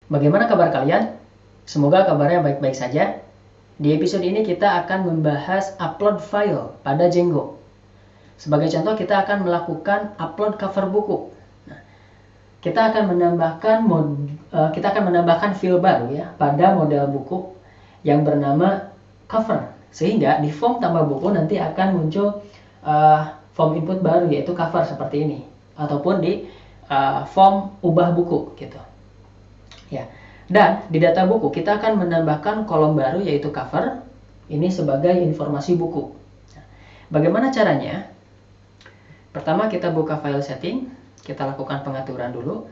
Bagaimana kabar kalian? Semoga kabarnya baik-baik saja. Di episode ini kita akan membahas upload file pada Django. Sebagai contoh, kita akan melakukan upload cover buku. Nah, kita akan menambahkan file baru ya pada model buku yang bernama cover. Sehingga di form tambah buku nanti akan muncul form input baru yaitu cover seperti ini, ataupun di form ubah buku gitu. Ya. Dan di data buku kita akan menambahkan kolom baru yaitu cover. Ini sebagai informasi buku. Bagaimana caranya? Pertama kita buka file setting, kita lakukan pengaturan dulu.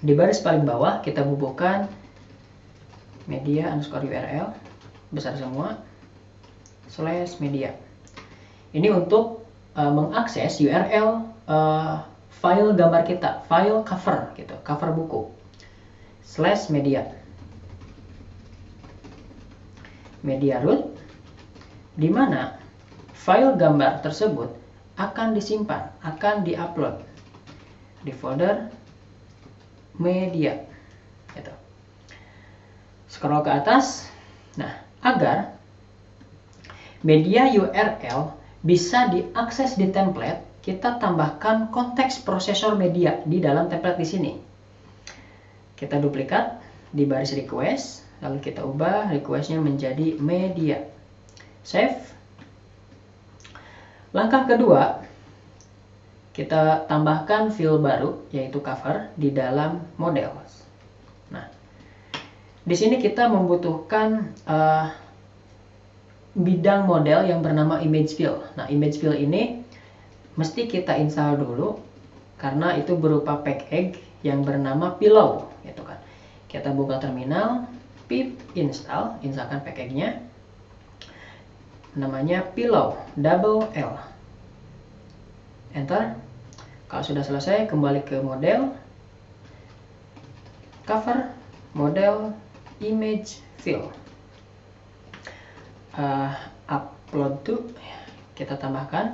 Di baris paling bawah kita bubuhkan media_url besar semua /media. Ini untuk mengakses URL file gambar kita, file cover gitu, cover buku. /media root, di mana file gambar tersebut akan disimpan, akan diupload di folder media gitu. Scroll ke atas. Nah, agar media URL bisa diakses di template, kita tambahkan konteks prosesor media di dalam template di sini. Kita duplikat di baris request, lalu kita ubah requestnya menjadi media. Save. Langkah kedua, kita tambahkan file baru yaitu cover di dalam model. Nah, di sini kita membutuhkan bidang model yang bernama image fill. Nah, image fill ini mesti kita install dulu karena itu berupa package yang bernama pillow gitu kan. Kita buka terminal, pip installkan package-nya. Namanya pillow double L. Enter. Kalau sudah selesai, kembali ke model, cover, model, image fill. Upload to, kita tambahkan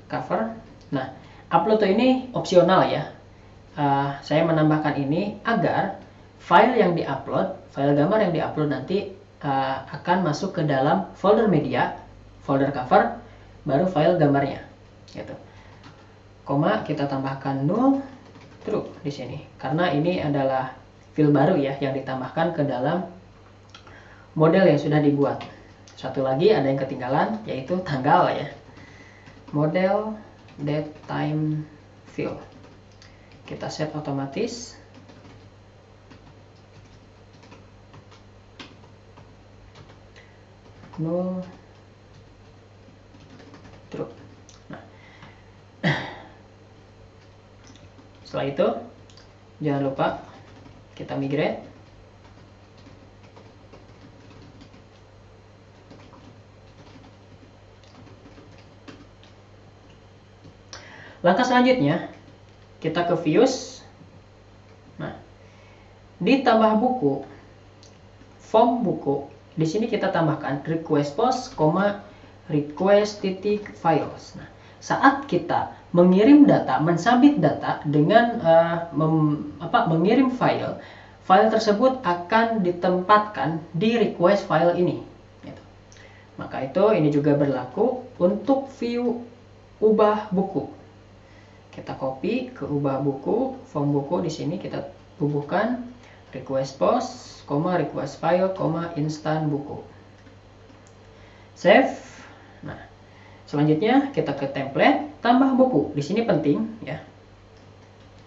cover. Nah, upload to ini opsional ya. Saya menambahkan ini agar file yang diupload, file gambar yang diupload nanti akan masuk ke dalam folder media, folder cover, baru file gambarnya, gitu. Koma kita tambahkan null true di sini, karena ini adalah file baru ya yang ditambahkan ke dalam model yang sudah dibuat. Satu lagi ada yang ketinggalan yaitu tanggal ya, model date time fill. Kita set otomatis. Null true. Nah, setelah itu jangan lupa kita migrate. Langkah selanjutnya kita ke views. Nah, di tambah buku, form buku, di sini kita tambahkan request post, request files. Nah, saat kita mengirim data, mensubmit data dengan mengirim file tersebut akan ditempatkan di request file ini. Gitu. Maka itu ini juga berlaku untuk view ubah buku. Kita copy ke ubah buku, form buku, di sini kita bubuhkan request post, request file, instan buku. Save. Nah, selanjutnya kita ke template, tambah buku. Di sini penting ya.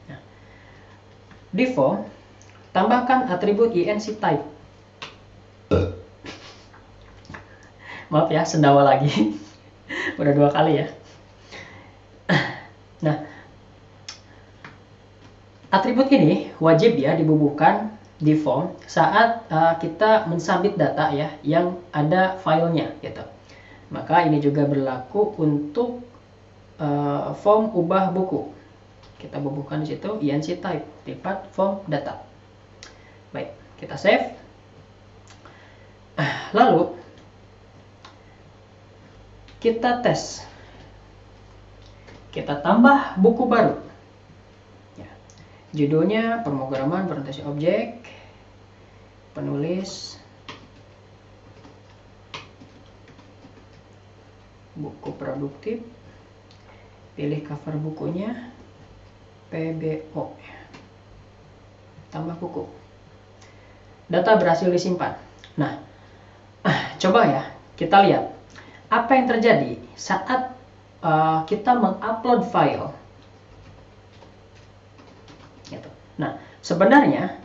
Nah, di form tambahkan atribut inc type. Maaf ya, sendawa lagi. Udah 2 kali ya. Nah, atribut ini wajib ya dibubuhkan di form saat kita mensubmit data ya yang ada filenya gitu. Maka ini juga berlaku untuk form ubah buku. Kita bubuhkan di situ inc type tipat form data. Baik, kita save. Lalu kita tes. Kita tambah buku baru. Judulnya pemrograman presentasi objek, penulis buku produktif, pilih cover bukunya, PBO, tambah buku. Data berhasil disimpan. Nah, coba ya kita lihat apa yang terjadi saat kita mengupload file. Gitu. Nah, sebenarnya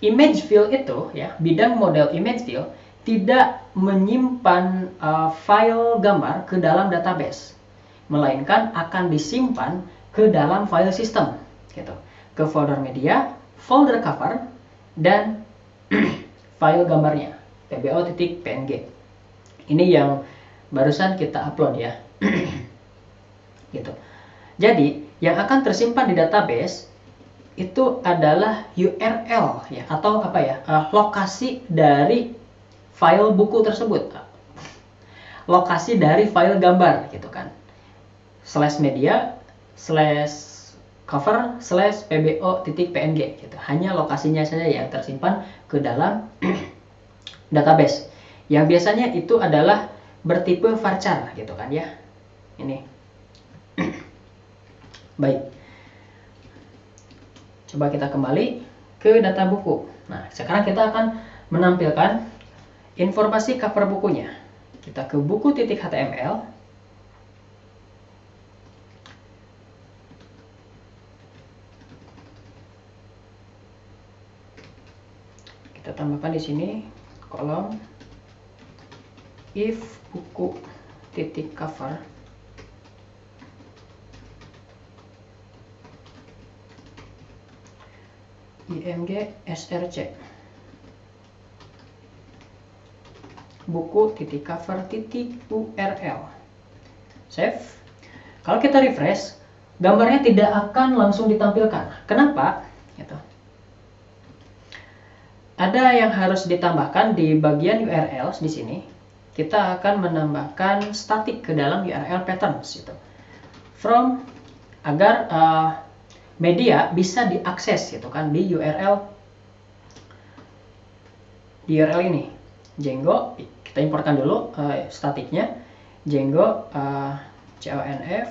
image field itu ya, bidang model image field tidak menyimpan file gambar ke dalam database, melainkan akan disimpan ke dalam file system, gitu, ke folder media, folder cover, dan file gambarnya pbo.png. Ini yang barusan kita upload ya. Gitu. Jadi yang akan tersimpan di database itu adalah URL ya, atau apa ya, lokasi dari file buku tersebut, lokasi dari file gambar gitu kan, /media /cover /pbo.png gitu. Hanya lokasinya saja yang tersimpan ke dalam database, yang biasanya itu adalah bertipe varchar gitu kan ya. Ini baik, coba kita kembali ke data buku. Nah, sekarang kita akan menampilkan informasi cover bukunya. Kita ke buku.html. Kita tambahkan di sini kolom if buku.cover img src buku.cover.url. Save. Kalau kita refresh, gambarnya tidak akan langsung ditampilkan. Kenapa? Gitu. Ada yang harus ditambahkan di bagian URL di sini. Kita akan menambahkan static ke dalam URL patterns itu. From, agar media bisa diakses gitu kan di URL ini. Django, kita importkan dulu statiknya. Django conf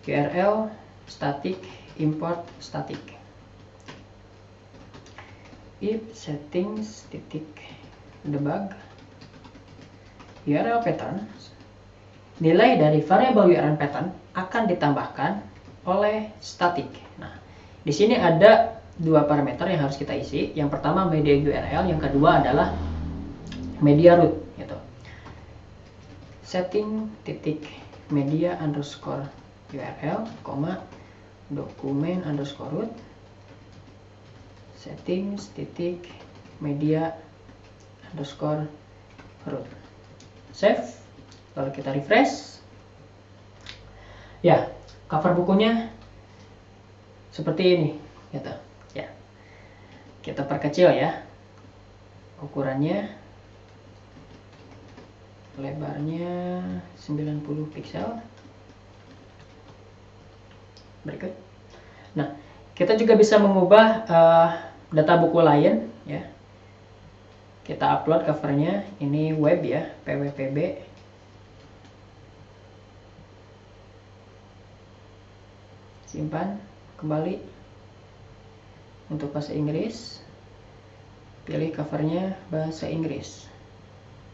URL static import static if settings debug URL pattern. Nilai dari variabel URL pattern akan ditambahkan oleh static. Nah, di sini ada dua parameter yang harus kita isi. Yang pertama media URL, yang kedua adalah media root gitu. Setting media underscore URL, dokumen underscore root, settings media underscore root. Save. Lalu kita refresh. Ya, cover bukunya seperti ini gitu ya. Kita perkecil ya ukurannya, lebarnya 90 pixel. Berikut. Nah, kita juga bisa mengubah data buku lain ya. Kita upload covernya, ini web ya, pwpb. Simpan kembali. Untuk bahasa Inggris, pilih covernya bahasa Inggris.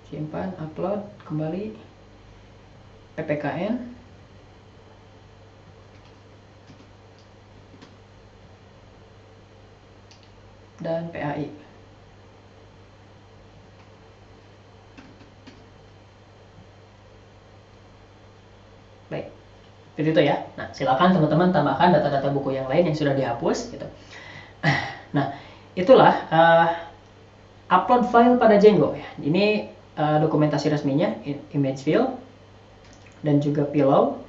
Simpan, upload, kembali, ppkn, dan PAI. Baik, seperti itu ya. Nah, silakan teman-teman tambahkan data-data buku yang lain yang sudah dihapus gitu. Nah, itulah upload file pada Django ya. Ini dokumentasi resminya, image field dan juga pillow.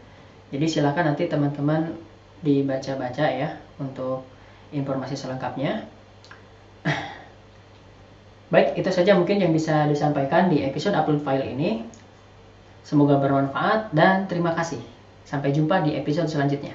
Jadi silakan nanti teman-teman dibaca-baca ya untuk informasi selengkapnya. Baik, itu saja mungkin yang bisa disampaikan di episode upload file ini. Semoga bermanfaat dan terima kasih. Sampai jumpa di episode selanjutnya.